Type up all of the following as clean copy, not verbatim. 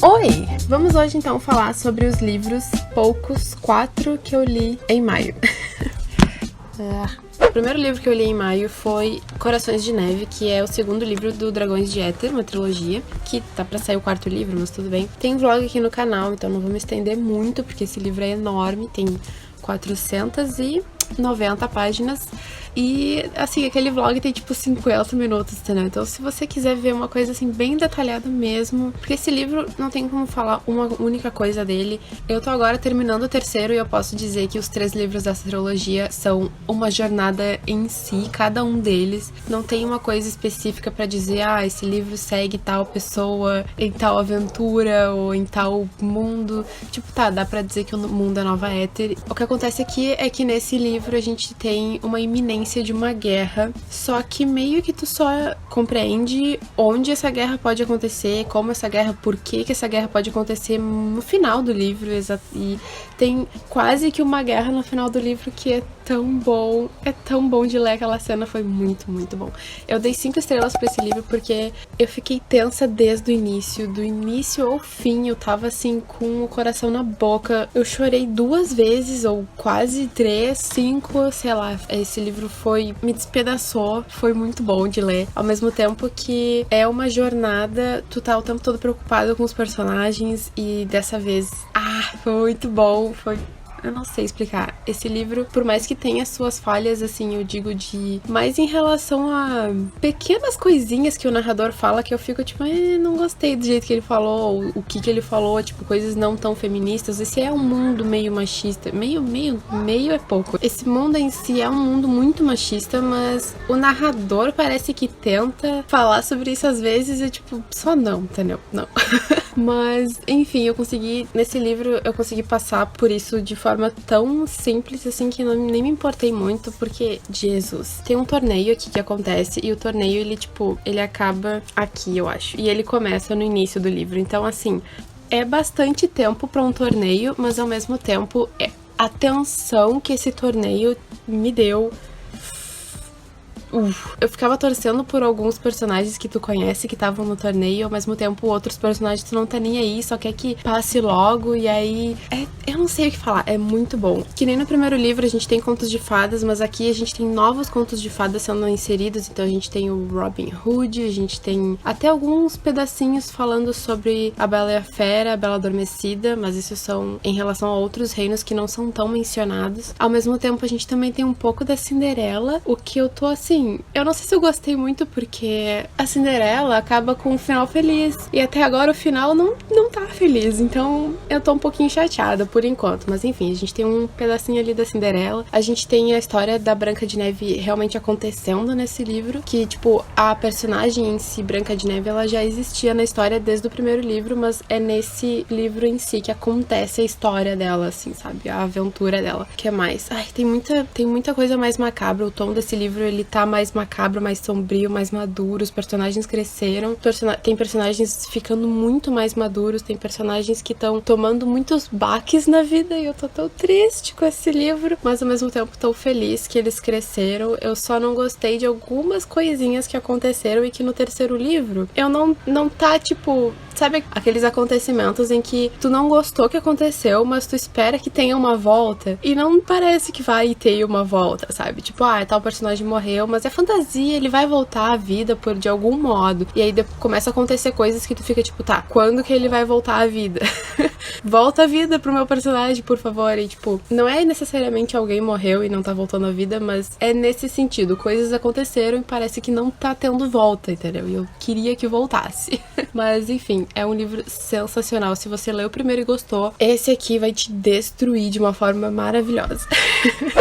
Oi! Vamos hoje então falar sobre os livros poucos 4 que eu li em maio. O primeiro livro que eu li em maio foi Corações de Neve, que é o segundo livro do Dragões de Éter, uma trilogia, que tá pra sair o quarto livro, mas tudo bem. Tem vlog aqui no canal, então não vou me estender muito, porque esse livro é enorme, tem 490 páginas. E, assim, aquele vlog tem, tipo, 50 minutos, entendeu? Então, se você quiser ver uma coisa, assim, bem detalhada mesmo... Porque esse livro não tem como falar uma única coisa dele. Eu tô agora terminando o terceiro e eu posso dizer que os 3 livros dessa trilogia são uma jornada em si, cada um deles. Não tem uma coisa específica pra dizer, esse livro segue tal pessoa em tal aventura ou em tal mundo. Tipo, dá pra dizer que o mundo é Nova Éter. O que acontece aqui é que nesse livro a gente tem uma iminência de uma guerra, só que meio que tu só compreende onde essa guerra pode acontecer, como essa guerra, por que essa guerra pode acontecer no final do livro, e tem quase que uma guerra no final do livro que é tão bom de ler. Aquela cena foi muito, muito bom. Eu dei 5 estrelas pra esse livro porque eu fiquei tensa desde o início, do início ao fim, eu tava assim com o coração na boca, eu chorei 2 vezes, ou quase 3, 5, sei lá, esse livro me despedaçou, foi muito bom de ler, ao mesmo tempo que é uma jornada, tu tá o tempo todo preocupado com os personagens, e dessa vez, foi muito bom, eu não sei explicar. Esse livro, por mais que tenha suas falhas, assim, eu digo mais em relação a pequenas coisinhas que o narrador fala, que eu fico tipo, não gostei do jeito que ele falou, o que ele falou, tipo, coisas não tão feministas. Esse é um mundo meio machista, meio é pouco. Esse mundo em si é um mundo muito machista, mas o narrador parece que tenta falar sobre isso às vezes e tipo, só não, entendeu? Não. Mas, enfim, nesse livro eu consegui passar por isso de forma tão simples, assim, que nem me importei muito, porque, Jesus, tem um torneio aqui que acontece, e o torneio, ele acaba aqui, eu acho, e ele começa no início do livro, então, assim, é bastante tempo pra um torneio, mas ao mesmo tempo, a tensão que esse torneio me deu. Eu ficava torcendo por alguns personagens que tu conhece que estavam no torneio, ao mesmo tempo outros personagens tu não tá nem aí, só quer que passe logo, e aí eu não sei o que falar, é muito bom. Que nem no primeiro livro a gente tem contos de fadas, mas aqui a gente tem novos contos de fadas sendo inseridos, então a gente tem o Robin Hood, a gente tem até alguns pedacinhos falando sobre a Bela e a Fera, a Bela Adormecida, mas isso são em relação a outros reinos que não são tão mencionados. Ao mesmo tempo a gente também tem um pouco da Cinderela, o que eu tô assim, eu não sei se eu gostei muito, porque a Cinderela acaba com um final feliz, e até agora o final não tá feliz, então eu tô um pouquinho chateada por enquanto, mas enfim, a gente tem um pedacinho ali da Cinderela, a gente tem a história da Branca de Neve realmente acontecendo nesse livro, que tipo, a personagem em si, Branca de Neve, ela já existia na história desde o primeiro livro, mas é nesse livro em si que acontece a história dela, assim, sabe, a aventura dela. O que é mais? Tem muita coisa mais macabra, o tom desse livro, ele tá mais macabro, mais sombrio, mais maduro, os personagens cresceram, tem personagens ficando muito mais maduros, tem personagens que estão tomando muitos baques na vida, e eu tô tão triste com esse livro, mas ao mesmo tempo tô feliz que eles cresceram. Eu só não gostei de algumas coisinhas que aconteceram, e que no terceiro livro eu não tá, tipo, sabe aqueles acontecimentos em que tu não gostou que aconteceu, mas tu espera que tenha uma volta, e não parece que vai ter uma volta, sabe? Tipo, tal personagem morreu, mas é fantasia, ele vai voltar à vida de algum modo. E aí começa a acontecer coisas que tu fica tipo, quando que ele vai voltar à vida? Volta à vida pro meu personagem, por favor. E tipo, não é necessariamente alguém morreu e não tá voltando à vida, mas é nesse sentido, coisas aconteceram e parece que não tá tendo volta, entendeu? E eu queria que voltasse. Mas enfim, é um livro sensacional. Se você leu o primeiro e gostou, esse aqui vai te destruir de uma forma maravilhosa.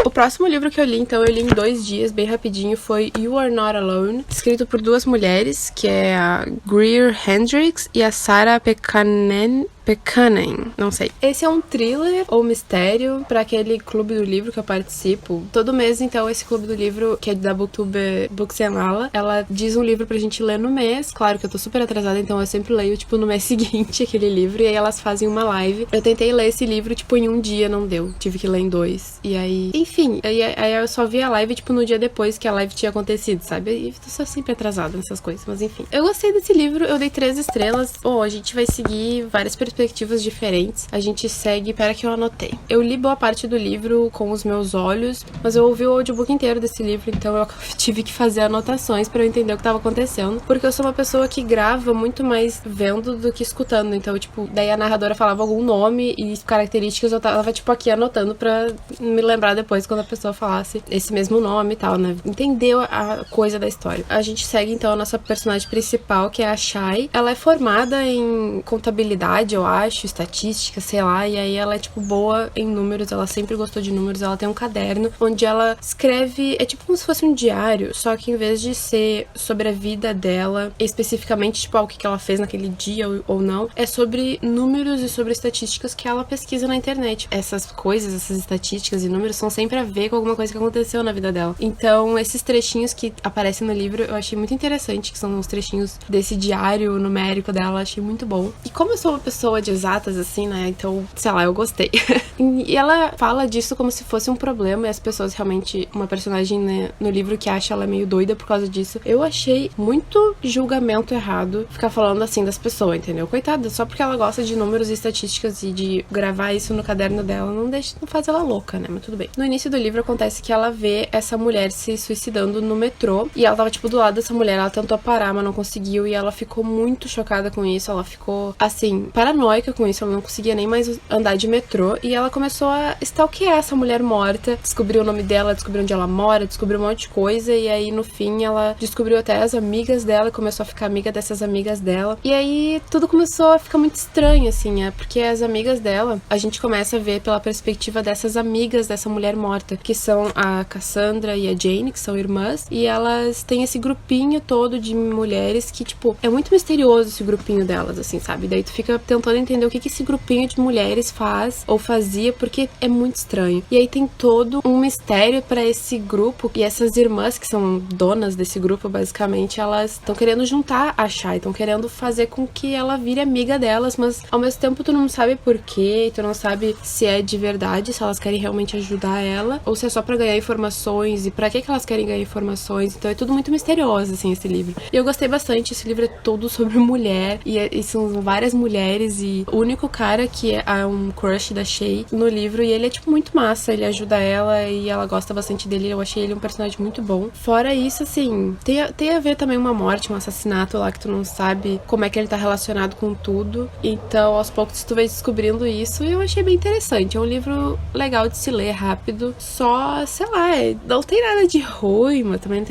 O próximo livro que eu li, então, eu li em 2 dias, bem rapidinho, foi You Are Not Alone, escrito por 2 mulheres, que é a Greer Hendricks e a Sarah Pekkanen. Pekanen, não sei. Esse é um thriller ou mistério pra aquele clube do livro que eu participo. Todo mês, então, esse clube do livro, que é da Booktube Buxenala, ela diz um livro pra gente ler no mês. Claro que eu tô super atrasada, então eu sempre leio, tipo, no mês seguinte aquele livro, e aí elas fazem uma live. Eu tentei ler esse livro, tipo, em um dia, não deu. Tive que ler em 2. E aí, enfim, aí eu só vi a live, tipo, no dia depois que a live tinha acontecido, sabe? E eu tô sempre atrasada nessas coisas, mas enfim. Eu gostei desse livro, eu dei 3 estrelas. Bom, a gente vai seguir várias perspectivas diferentes. A gente segue, pera que eu anotei. Eu li boa parte do livro com os meus olhos, mas eu ouvi o audiobook inteiro desse livro, então eu tive que fazer anotações pra eu entender o que tava acontecendo, porque eu sou uma pessoa que grava muito mais vendo do que escutando, então, tipo, daí a narradora falava algum nome e características, eu tava, tipo, aqui anotando pra me lembrar depois quando a pessoa falasse esse mesmo nome e tal, né? Entendeu a coisa da história. A gente segue, então, a nossa personagem principal, que é a Shai. Ela é formada em contabilidade, eu acho, estatística, sei lá, e aí ela é, tipo, boa em números, ela sempre gostou de números, ela tem um caderno onde ela escreve, é tipo como se fosse um diário, só que em vez de ser sobre a vida dela, especificamente, tipo, o que ela fez naquele dia ou não, é sobre números e sobre estatísticas que ela pesquisa na internet. Essas coisas, essas estatísticas e números são sempre a ver com alguma coisa que aconteceu na vida dela. Então, esses trechinhos que aparecem no livro, eu achei muito interessante, que são os trechinhos desse diário numérico dela, eu achei muito bom. E como eu sou uma pessoa de exatas, assim, né, então, sei lá, eu gostei. E ela fala disso como se fosse um problema, e as pessoas realmente, uma personagem, né, no livro que acha ela meio doida por causa disso. Eu achei muito julgamento errado ficar falando assim das pessoas, entendeu? Coitada, só porque ela gosta de números e estatísticas e de gravar isso no caderno dela, não faz ela louca, né? Mas tudo bem. No início do livro acontece que ela vê essa mulher se suicidando no metrô, e ela tava, tipo, do lado dessa mulher, ela tentou parar, mas não conseguiu, e ela ficou muito chocada com isso, ela ficou, assim, paranoica com isso, ela não conseguia nem mais andar de metrô, e ela começou a stalkear essa mulher morta, descobriu o nome dela, descobriu onde ela mora, descobriu um monte de coisa, e aí no fim ela descobriu até as amigas dela e começou a ficar amiga dessas amigas dela. E aí tudo começou a ficar muito estranho, assim, porque as amigas dela, a gente começa a ver pela perspectiva dessas amigas dessa mulher morta, que são a Cassandra e a Jane, que são irmãs, e elas têm esse grupinho todo de mulheres que, tipo, é muito misterioso esse grupinho delas, assim, sabe? Daí tu fica tentando entender o que esse grupinho de mulheres faz ou fazia, porque é muito estranho. E aí tem todo um mistério pra esse grupo, e essas irmãs que são donas desse grupo, basicamente, elas estão querendo juntar a Shai, estão querendo fazer com que ela vire amiga delas, mas ao mesmo tempo tu não sabe por quê, tu não sabe se é de verdade, se elas querem realmente ajudar ela, ou se é só pra ganhar informações, e pra que elas querem ganhar informações. Então é tudo muito misterioso, assim, esse livro. E eu gostei bastante, esse livro é todo sobre mulher, e são várias mulheres, e o único cara que é um crush da Shai no livro, e ele é, tipo, muito massa, ele ajuda ela, e ela gosta bastante dele, eu achei ele um personagem muito bom. Fora isso, assim, tem a ver também uma morte, um assassinato lá que tu não sabe como é que ele tá relacionado com tudo, então aos poucos tu vai descobrindo isso, e eu achei bem interessante. É um livro legal de se ler, rápido, só, sei lá, não tem nada de ruim, mas também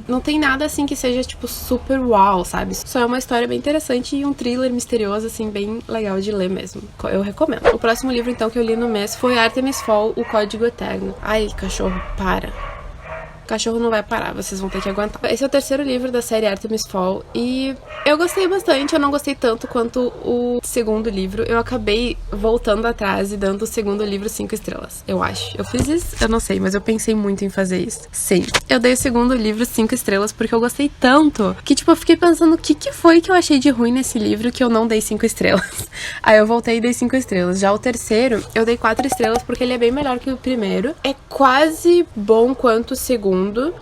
não tem nada assim que seja, tipo, super uau, sabe? Só é uma história bem interessante e um thriller misterioso, assim, bem legal de ler mesmo. Eu recomendo. O próximo livro, então, que eu li no mês foi Artemis Fowl, O Código Eterno. Ai, cachorro, para. O cachorro não vai parar, vocês vão ter que aguentar. Esse é o terceiro livro da série Artemis Fowl e eu gostei bastante, eu não gostei tanto quanto o segundo livro. Eu acabei voltando atrás e dando o segundo livro 5 estrelas, eu acho. Eu fiz isso? Eu não sei, mas eu pensei muito em fazer isso. Sim, eu dei o segundo livro 5 estrelas porque eu gostei tanto que, tipo, eu fiquei pensando o que foi que eu achei de ruim nesse livro que eu não dei 5 estrelas. Aí eu voltei e dei 5 estrelas. Já o terceiro, eu dei 4 estrelas porque ele é bem melhor que o primeiro. É quase bom quanto o segundo,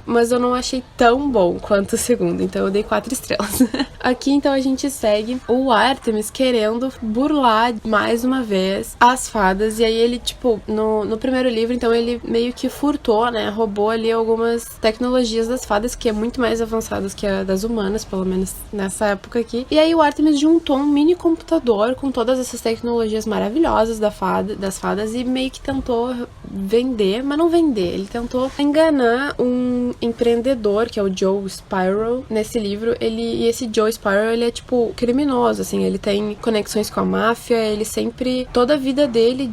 mas eu não achei tão bom quanto o segundo, então eu dei 4 estrelas. Aqui, então, a gente segue o Artemis querendo burlar mais uma vez as fadas, e aí ele, tipo, no primeiro livro, então, ele meio que furtou, né, roubou ali algumas tecnologias das fadas, que é muito mais avançadas que a das humanas, pelo menos nessa época aqui, e aí o Artemis juntou um mini computador com todas essas tecnologias maravilhosas das fadas, e meio que tentou vender, mas não vender. Ele tentou enganar um empreendedor, que é o Joe Spiro. Nesse livro, e esse Joe Spiro, ele é, tipo, criminoso, assim. Ele tem conexões com a máfia, ele sempre... Toda a vida dele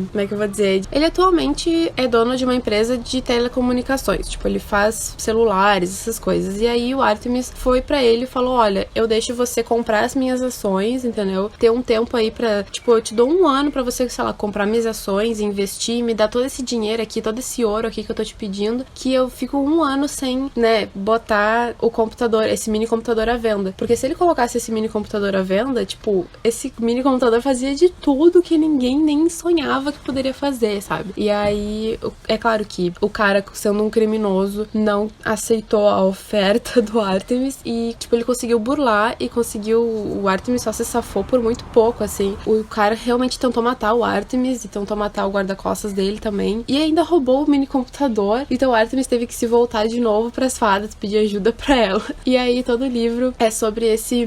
como é que eu vou dizer? Ele atualmente é dono de uma empresa de telecomunicações. Tipo, ele faz celulares, essas coisas. E aí o Artemis foi pra ele e falou, olha, eu deixo você comprar as minhas ações, entendeu? Ter um tempo aí pra... Tipo, eu te dou 1 ano pra você, sei lá, comprar minhas ações, investir, me dar todo esse dinheiro aqui, todo esse ouro aqui que eu tô te pedindo, que eu fico 1 ano sem, né, botar o computador, esse mini computador à venda. Porque se ele colocasse esse mini computador à venda, tipo, esse mini computador fazia de tudo que ninguém nem sonhava que poderia fazer, sabe? E aí, é claro que o cara, sendo um criminoso, não aceitou a oferta do Artemis e, tipo, ele conseguiu burlar e conseguiu... O Artemis só se safou por muito pouco, assim. O cara realmente tentou matar o Artemis e tentou matar o guarda-costas dele também. E ainda roubou o mini computador. Então o Artemis teve que se voltar de novo pras fadas, pedir ajuda pra ela. E aí todo o livro é sobre esse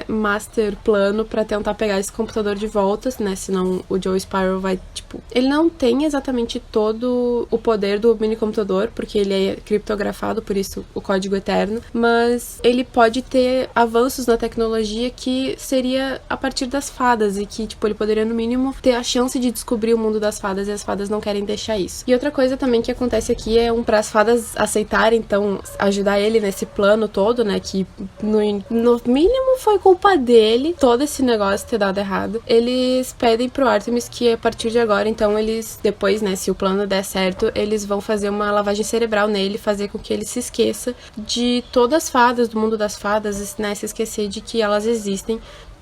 master plano pra tentar pegar esse computador de volta, né? Senão o Joe Spiro vai, tipo... Ele não tem exatamente todo o poder do mini computador, porque ele é criptografado, por isso o código eterno. Mas ele pode ter avanços na tecnologia que seria a partir das fadas e que, tipo, ele poderia, no mínimo, ter a chance de descobrir o mundo das fadas e as fadas não querem deixar isso. E outra coisa também que acontece aqui é para as fadas aceitarem, então, ajudar ele nesse plano todo, né, que no mínimo foi culpa dele, todo esse negócio ter dado errado. Eles pedem pro Artemis que a partir de agora, então, eles, depois, né, se o plano der certo, eles vão fazer uma lavagem cerebral nele, fazer com que ele se esqueça de todas as fadas, do mundo das fadas, né, se esquecer de que elas existem.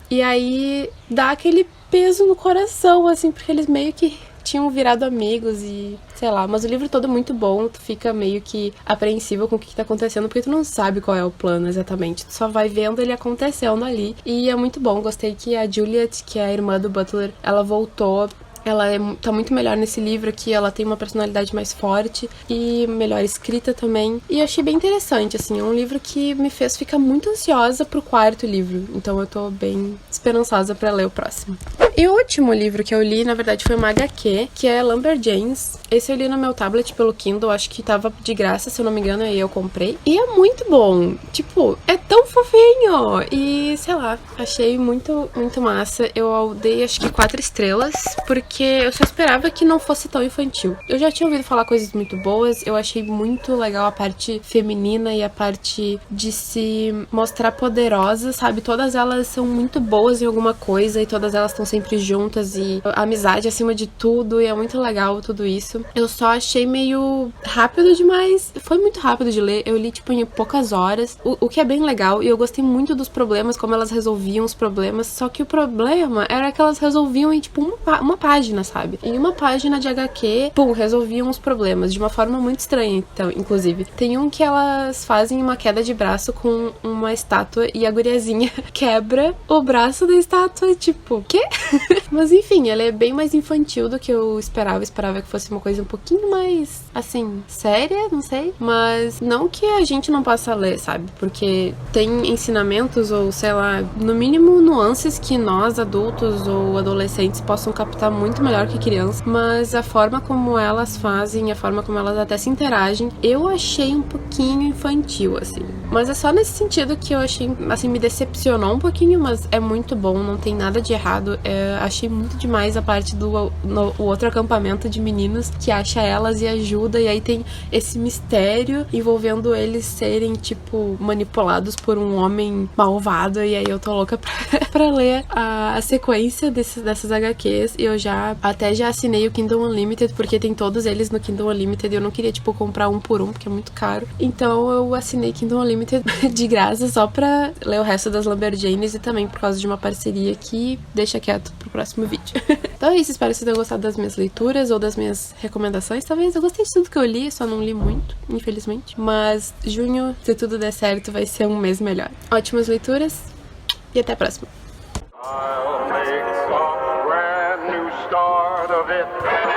E aí dá aquele peso no coração, assim, porque eles meio que tinham virado amigos e, sei lá, mas o livro todo é muito bom, tu fica meio que apreensivo com o que tá acontecendo, porque tu não sabe qual é o plano exatamente, tu só vai vendo ele acontecendo ali, e é muito bom. Gostei que a Juliet, que é a irmã do Butler, ela voltou. Ela tá muito melhor nesse livro aqui, ela tem uma personalidade mais forte e melhor escrita também. E eu achei bem interessante, assim, é um livro que me fez ficar muito ansiosa pro 4º livro. Então eu tô bem esperançosa pra ler o próximo. E o último livro que eu li, na verdade, foi uma HQ, que é Lumberjanes. Esse eu li no meu tablet pelo Kindle, acho que tava de graça, se eu não me engano, aí eu comprei. E é muito bom, tipo, é tão fofinho! E, sei lá, achei muito, muito massa. Eu dei, acho que 4 estrelas, porque eu só esperava que não fosse tão infantil. Eu já tinha ouvido falar coisas muito boas, eu achei muito legal a parte feminina e a parte de se mostrar poderosa, sabe? Todas elas são muito boas em alguma coisa e todas elas estão sempre juntas e a amizade acima de tudo, e é muito legal tudo isso. Eu só achei meio rápido demais. Foi muito rápido de ler, eu li tipo em poucas horas, o que é bem legal, e eu gostei muito dos problemas, como elas resolviam os problemas, só que o problema era que elas resolviam em tipo uma página, sabe? Em uma página de HQ, pum, resolviam os problemas de uma forma muito estranha, então, inclusive. Tem um que elas fazem uma queda de braço com uma estátua e a guriazinha quebra o braço da estátua, tipo, quê? Mas enfim, ela é bem mais infantil do que eu esperava. Eu esperava que fosse uma coisa um pouquinho mais, assim, séria, não sei. Mas não que a gente não possa ler, sabe? Porque tem ensinamentos ou, sei lá, no mínimo nuances que nós, adultos ou adolescentes, possam captar muito melhor que crianças. Mas a forma como elas fazem, a forma como elas até se interagem, eu achei um pouquinho infantil, assim. Mas é só nesse sentido que eu achei, assim, me decepcionou um pouquinho, mas é muito bom, não tem nada de errado. Achei muito demais a parte do o outro acampamento de meninos que acha elas e ajuda, e aí tem esse mistério envolvendo eles serem, tipo, manipulados por um homem malvado, e aí eu tô louca pra ler a sequência dessas HQs, e eu até já assinei o Kindle Unlimited, porque tem todos eles no Kindle Unlimited, e eu não queria, tipo, comprar um por um, porque é muito caro, então eu assinei Kindle Unlimited de graça, só pra ler o resto das Lumberjanes, e também por causa de uma parceria que deixa quieto pro próximo vídeo. Então é isso, espero que vocês tenham gostado das minhas leituras ou das minhas recomendações. Talvez eu gostei de tudo que eu li, só não li muito, infelizmente. Mas junho, se tudo der certo, vai ser um mês melhor. Ótimas leituras e até a próxima. I'll make a brand new start of it.